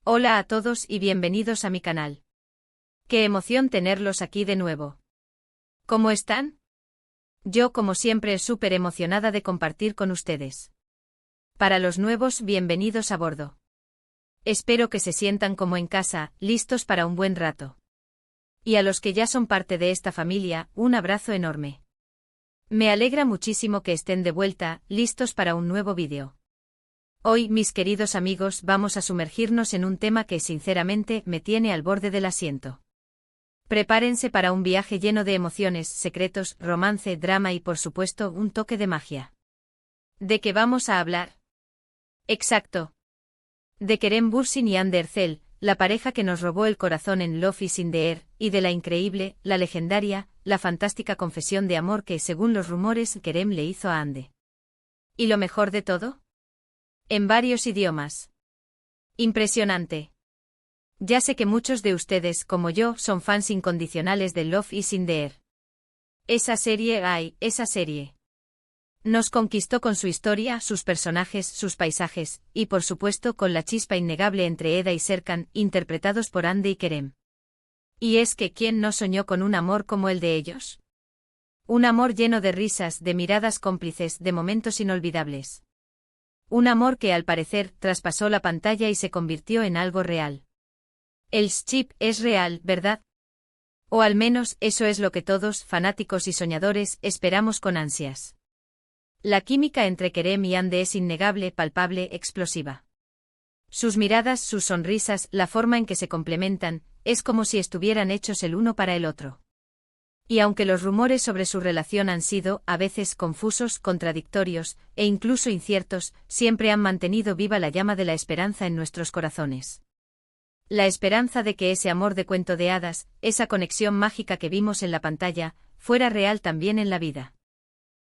Hola a todos y bienvenidos a mi canal. Qué emoción tenerlos aquí de nuevo. ¿Cómo están? Yo como siempre súper emocionada de compartir con ustedes. Para los nuevos, bienvenidos a bordo. Espero que se sientan como en casa, listos para un buen rato. Y a los que ya son parte de esta familia, un abrazo enorme. Me alegra muchísimo que estén de vuelta, listos para un nuevo vídeo. Hoy, mis queridos amigos, vamos a sumergirnos en un tema que sinceramente me tiene al borde del asiento. Prepárense para un viaje lleno de emociones, secretos, romance, drama y por supuesto un toque de magia. ¿De qué vamos a hablar? Exacto. De Kerem Bürsin y Hande Erçel, la pareja que nos robó el corazón en Love is in the Air, y de la increíble, la legendaria, la fantástica confesión de amor que, según los rumores, Kerem le hizo a Hande. ¿Y lo mejor de todo? En varios idiomas. Impresionante. Ya sé que muchos de ustedes, como yo, son fans incondicionales de Love is in the Air. Esa serie. Nos conquistó con su historia, sus personajes, sus paisajes, y por supuesto con la chispa innegable entre Eda y Serkan, interpretados por Hande y Kerem. Y es que ¿quién no soñó con un amor como el de ellos? Un amor lleno de risas, de miradas cómplices, de momentos inolvidables. Un amor que al parecer traspasó la pantalla y se convirtió en algo real. El ship es real, ¿verdad? O al menos eso es lo que todos, fanáticos y soñadores, esperamos con ansias. La química entre Kerem y Hande es innegable, palpable, explosiva. Sus miradas, sus sonrisas, la forma en que se complementan, es como si estuvieran hechos el uno para el otro. Y aunque los rumores sobre su relación han sido, a veces, confusos, contradictorios, e incluso inciertos, siempre han mantenido viva la llama de la esperanza en nuestros corazones. La esperanza de que ese amor de cuento de hadas, esa conexión mágica que vimos en la pantalla, fuera real también en la vida.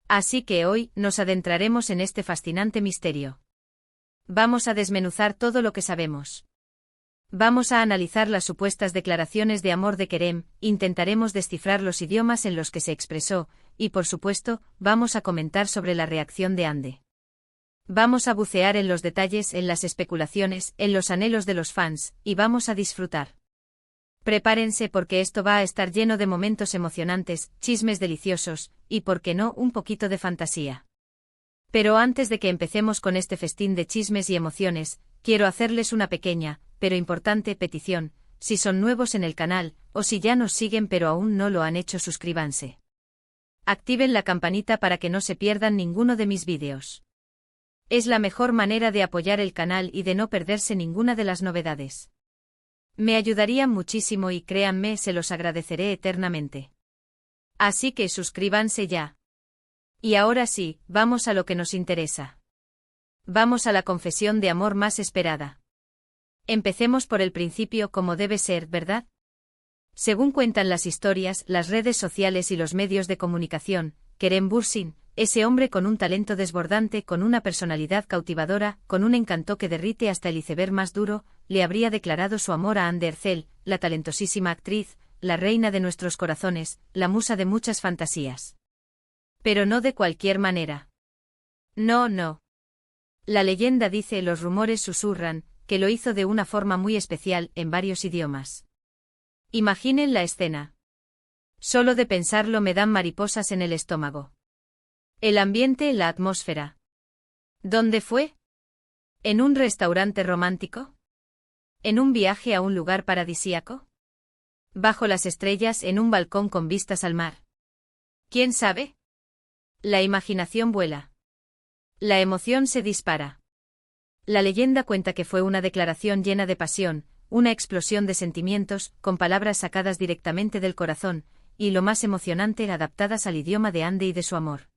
Así que hoy, nos adentraremos en este fascinante misterio. Vamos a desmenuzar todo lo que sabemos. Vamos a analizar las supuestas declaraciones de amor de Kerem, intentaremos descifrar los idiomas en los que se expresó, y por supuesto, vamos a comentar sobre la reacción de Hande. Vamos a bucear en los detalles, en las especulaciones, en los anhelos de los fans, y vamos a disfrutar. Prepárense porque esto va a estar lleno de momentos emocionantes, chismes deliciosos, y por qué no, un poquito de fantasía. Pero antes de que empecemos con este festín de chismes y emociones, quiero hacerles una pequeña, pero importante petición: si son nuevos en el canal, o si ya nos siguen pero aún no lo han hecho, suscríbanse. Activen la campanita para que no se pierdan ninguno de mis vídeos. Es la mejor manera de apoyar el canal y de no perderse ninguna de las novedades. Me ayudarían muchísimo y créanme, se los agradeceré eternamente. Así que suscríbanse ya. Y ahora sí, vamos a lo que nos interesa. Vamos a la confesión de amor más esperada. Empecemos por el principio, como debe ser, ¿verdad? Según cuentan las historias, las redes sociales y los medios de comunicación, Kerem Bürsin, ese hombre con un talento desbordante, con una personalidad cautivadora, con un encanto que derrite hasta el iceberg más duro, le habría declarado su amor a Hande Erçel, la talentosísima actriz, la reina de nuestros corazones, la musa de muchas fantasías. Pero no de cualquier manera. No. La leyenda dice, los rumores susurran, que lo hizo de una forma muy especial, en varios idiomas. Imaginen la escena. Solo de pensarlo me dan mariposas en el estómago. El ambiente, la atmósfera. ¿Dónde fue? ¿En un restaurante romántico? ¿En un viaje a un lugar paradisíaco? ¿Bajo las estrellas, en un balcón con vistas al mar? ¿Quién sabe? La imaginación vuela. La emoción se dispara. La leyenda cuenta que fue una declaración llena de pasión, una explosión de sentimientos, con palabras sacadas directamente del corazón, y lo más emocionante, adaptadas al idioma de Hande y de su amor.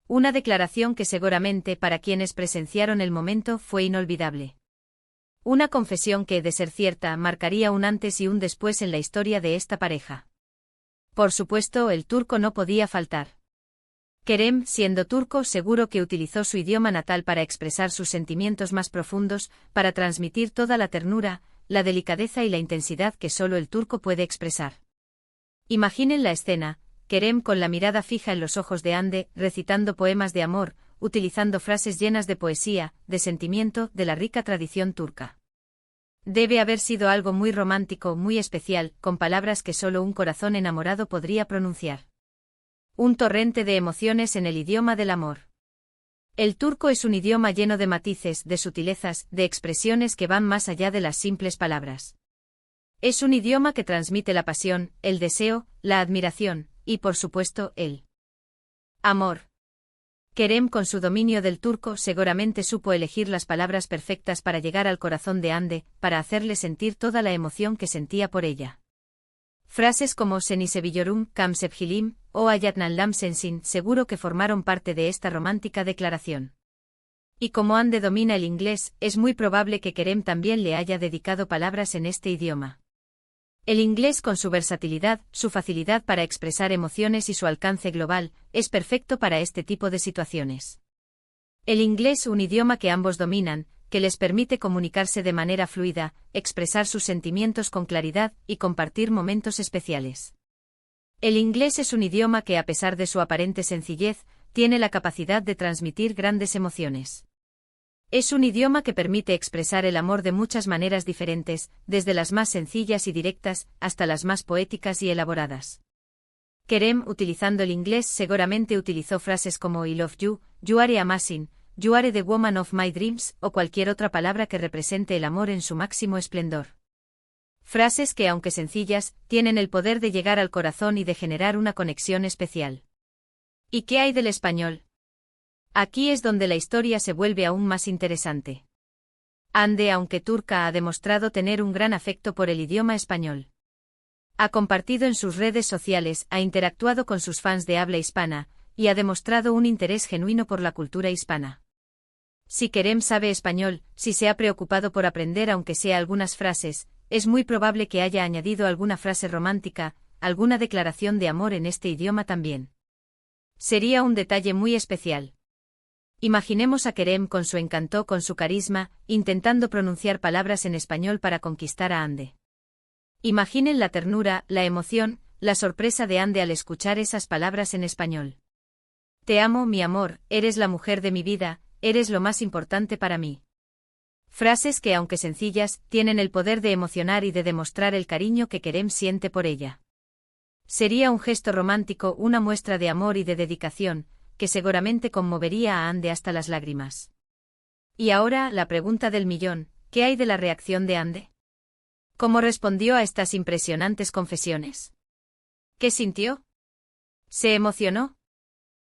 Una declaración que seguramente para quienes presenciaron el momento fue inolvidable. Una confesión que, de ser cierta, marcaría un antes y un después en la historia de esta pareja. Por supuesto, el turco no podía faltar. Kerem, siendo turco, seguro que utilizó su idioma natal para expresar sus sentimientos más profundos, para transmitir toda la ternura, la delicadeza y la intensidad que solo el turco puede expresar. Imaginen la escena: Kerem con la mirada fija en los ojos de Hande, recitando poemas de amor, utilizando frases llenas de poesía, de sentimiento, de la rica tradición turca. Debe haber sido algo muy romántico, muy especial, con palabras que solo un corazón enamorado podría pronunciar. Un torrente de emociones en el idioma del amor. El turco es un idioma lleno de matices, de sutilezas, de expresiones que van más allá de las simples palabras. Es un idioma que transmite la pasión, el deseo, la admiración, y por supuesto, el amor. Kerem, con su dominio del turco, seguramente supo elegir las palabras perfectas para llegar al corazón de Hande, para hacerle sentir toda la emoción que sentía por ella. Frases como Seni seviyorum, Kam sevgilim, o Hayatnallam sensin seguro que formaron parte de esta romántica declaración. Y como Hande domina el inglés, es muy probable que Kerem también le haya dedicado palabras en este idioma. El inglés, con su versatilidad, su facilidad para expresar emociones y su alcance global, es perfecto para este tipo de situaciones. El inglés, un idioma que ambos dominan, que les permite comunicarse de manera fluida, expresar sus sentimientos con claridad y compartir momentos especiales. El inglés es un idioma que, a pesar de su aparente sencillez, tiene la capacidad de transmitir grandes emociones. Es un idioma que permite expresar el amor de muchas maneras diferentes, desde las más sencillas y directas hasta las más poéticas y elaboradas. Kerem, utilizando el inglés, seguramente utilizó frases como I love you, you are amazing, you are the woman of my dreams, o cualquier otra palabra que represente el amor en su máximo esplendor. Frases que, aunque sencillas, tienen el poder de llegar al corazón y de generar una conexión especial. ¿Y qué hay del español? Aquí es donde la historia se vuelve aún más interesante. Hande, aunque turca, ha demostrado tener un gran afecto por el idioma español. Ha compartido en sus redes sociales, ha interactuado con sus fans de habla hispana, y ha demostrado un interés genuino por la cultura hispana. Si Kerem sabe español, si se ha preocupado por aprender aunque sea algunas frases, es muy probable que haya añadido alguna frase romántica, alguna declaración de amor en este idioma también. Sería un detalle muy especial. Imaginemos a Kerem con su encanto, con su carisma, intentando pronunciar palabras en español para conquistar a Hande. Imaginen la ternura, la emoción, la sorpresa de Hande al escuchar esas palabras en español. Te amo, mi amor, eres la mujer de mi vida, eres lo más importante para mí. Frases que, aunque sencillas, tienen el poder de emocionar y de demostrar el cariño que Kerem siente por ella. Sería un gesto romántico, una muestra de amor y de dedicación, que seguramente conmovería a Hande hasta las lágrimas. Y ahora, la pregunta del millón, ¿qué hay de la reacción de Hande? ¿Cómo respondió a estas impresionantes confesiones? ¿Qué sintió? ¿Se emocionó?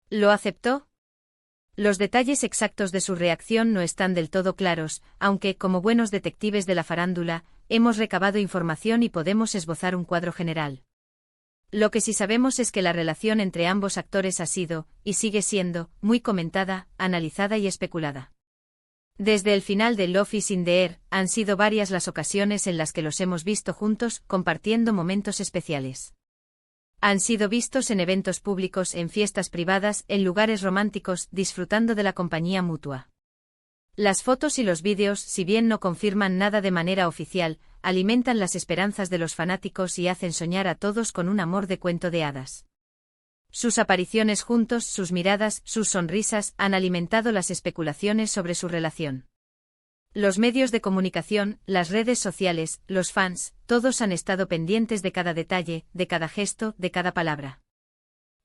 ¿Lo aceptó? Los detalles exactos de su reacción no están del todo claros, aunque, como buenos detectives de la farándula, hemos recabado información y podemos esbozar un cuadro general. Lo que sí sabemos es que la relación entre ambos actores ha sido, y sigue siendo, muy comentada, analizada y especulada. Desde el final de Love is in the Air, han sido varias las ocasiones en las que los hemos visto juntos, compartiendo momentos especiales. Han sido vistos en eventos públicos, en fiestas privadas, en lugares románticos, disfrutando de la compañía mutua. Las fotos y los vídeos, si bien no confirman nada de manera oficial, alimentan las esperanzas de los fanáticos y hacen soñar a todos con un amor de cuento de hadas. Sus apariciones juntos, sus miradas, sus sonrisas, han alimentado las especulaciones sobre su relación. Los medios de comunicación, las redes sociales, los fans, todos han estado pendientes de cada detalle, de cada gesto, de cada palabra.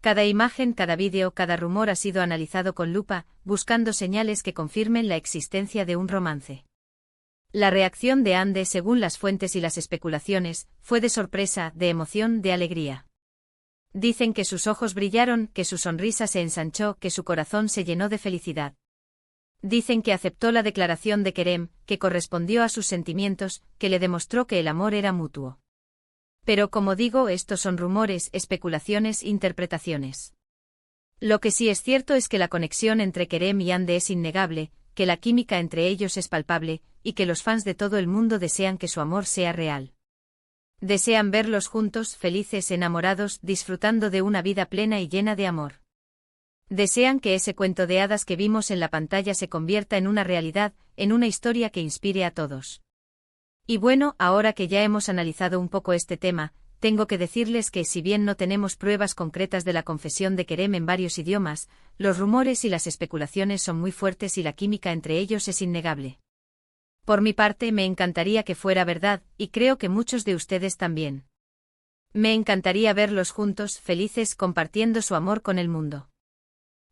Cada imagen, cada vídeo, cada rumor ha sido analizado con lupa, buscando señales que confirmen la existencia de un romance. La reacción de Hande, según las fuentes y las especulaciones, fue de sorpresa, de emoción, de alegría. Dicen que sus ojos brillaron, que su sonrisa se ensanchó, que su corazón se llenó de felicidad. Dicen que aceptó la declaración de Kerem, que correspondió a sus sentimientos, que le demostró que el amor era mutuo. Pero como digo, estos son rumores, especulaciones, interpretaciones. Lo que sí es cierto es que la conexión entre Kerem y Hande es innegable, que la química entre ellos es palpable, y que los fans de todo el mundo desean que su amor sea real. Desean verlos juntos, felices, enamorados, disfrutando de una vida plena y llena de amor. Desean que ese cuento de hadas que vimos en la pantalla se convierta en una realidad, en una historia que inspire a todos. Y bueno, ahora que ya hemos analizado un poco este tema, tengo que decirles que si bien no tenemos pruebas concretas de la confesión de Kerem en varios idiomas, los rumores y las especulaciones son muy fuertes y la química entre ellos es innegable. Por mi parte me encantaría que fuera verdad, y creo que muchos de ustedes también. Me encantaría verlos juntos, felices, compartiendo su amor con el mundo.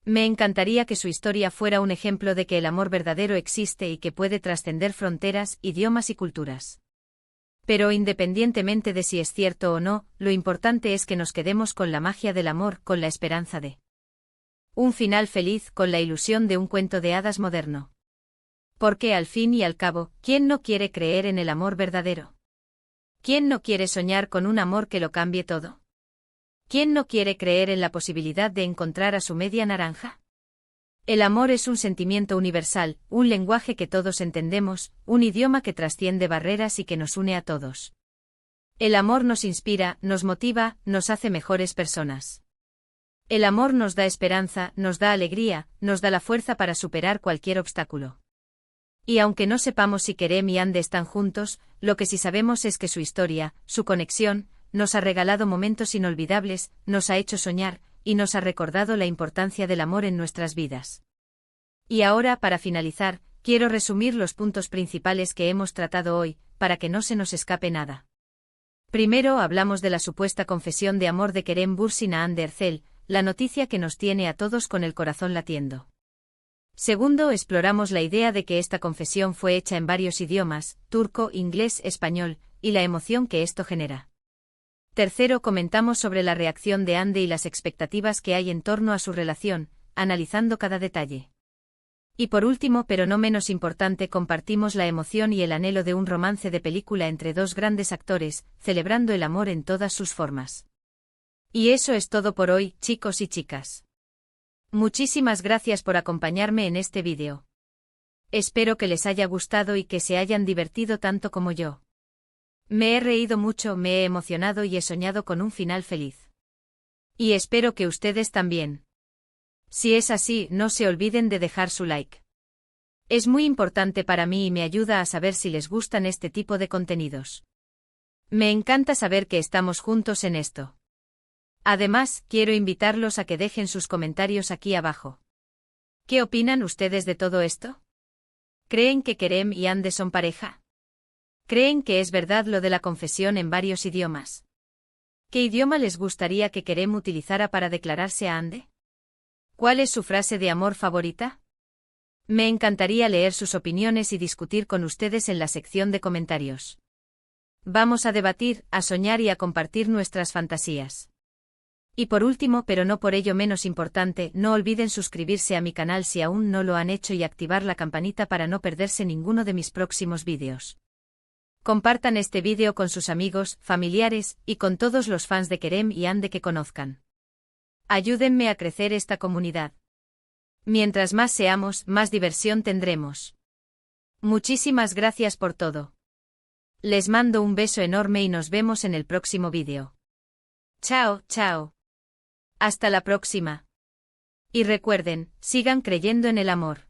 Me encantaría que su historia fuera un ejemplo de que el amor verdadero existe y que puede trascender fronteras, idiomas y culturas. Pero independientemente de si es cierto o no, lo importante es que nos quedemos con la magia del amor, con la esperanza de un final feliz, con la ilusión de un cuento de hadas moderno. Porque al fin y al cabo, ¿quién no quiere creer en el amor verdadero? ¿Quién no quiere soñar con un amor que lo cambie todo? ¿Quién no quiere creer en la posibilidad de encontrar a su media naranja? El amor es un sentimiento universal, un lenguaje que todos entendemos, un idioma que trasciende barreras y que nos une a todos. El amor nos inspira, nos motiva, nos hace mejores personas. El amor nos da esperanza, nos da alegría, nos da la fuerza para superar cualquier obstáculo. Y aunque no sepamos si Kerem y Ande están juntos, lo que sí sabemos es que su historia, su conexión, nos ha regalado momentos inolvidables, nos ha hecho soñar, y nos ha recordado la importancia del amor en nuestras vidas. Y ahora, para finalizar, quiero resumir los puntos principales que hemos tratado hoy, para que no se nos escape nada. Primero hablamos de la supuesta confesión de amor de Kerem Bürsin a Hande Erçel, la noticia que nos tiene a todos con el corazón latiendo. Segundo, exploramos la idea de que esta confesión fue hecha en varios idiomas, turco, inglés, español, y la emoción que esto genera. Tercero, comentamos sobre la reacción de Hande y las expectativas que hay en torno a su relación, analizando cada detalle. Y por último, pero no menos importante, compartimos la emoción y el anhelo de un romance de película entre dos grandes actores, celebrando el amor en todas sus formas. Y eso es todo por hoy, chicos y chicas. Muchísimas gracias por acompañarme en este vídeo. Espero que les haya gustado y que se hayan divertido tanto como yo. Me he reído mucho, me he emocionado y he soñado con un final feliz. Y espero que ustedes también. Si es así, no se olviden de dejar su like. Es muy importante para mí y me ayuda a saber si les gustan este tipo de contenidos. Me encanta saber que estamos juntos en esto. Además, quiero invitarlos a que dejen sus comentarios aquí abajo. ¿Qué opinan ustedes de todo esto? ¿Creen que Kerem y Hande son pareja? ¿Creen que es verdad lo de la confesión en varios idiomas? ¿Qué idioma les gustaría que Kerem utilizara para declararse a Hande? ¿Cuál es su frase de amor favorita? Me encantaría leer sus opiniones y discutir con ustedes en la sección de comentarios. Vamos a debatir, a soñar y a compartir nuestras fantasías. Y por último, pero no por ello menos importante, no olviden suscribirse a mi canal si aún no lo han hecho y activar la campanita para no perderse ninguno de mis próximos vídeos. Compartan este vídeo con sus amigos, familiares, y con todos los fans de Kerem y Hande que conozcan. Ayúdenme a crecer esta comunidad. Mientras más seamos, más diversión tendremos. Muchísimas gracias por todo. Les mando un beso enorme y nos vemos en el próximo vídeo. Chao, chao. Hasta la próxima. Y recuerden, sigan creyendo en el amor.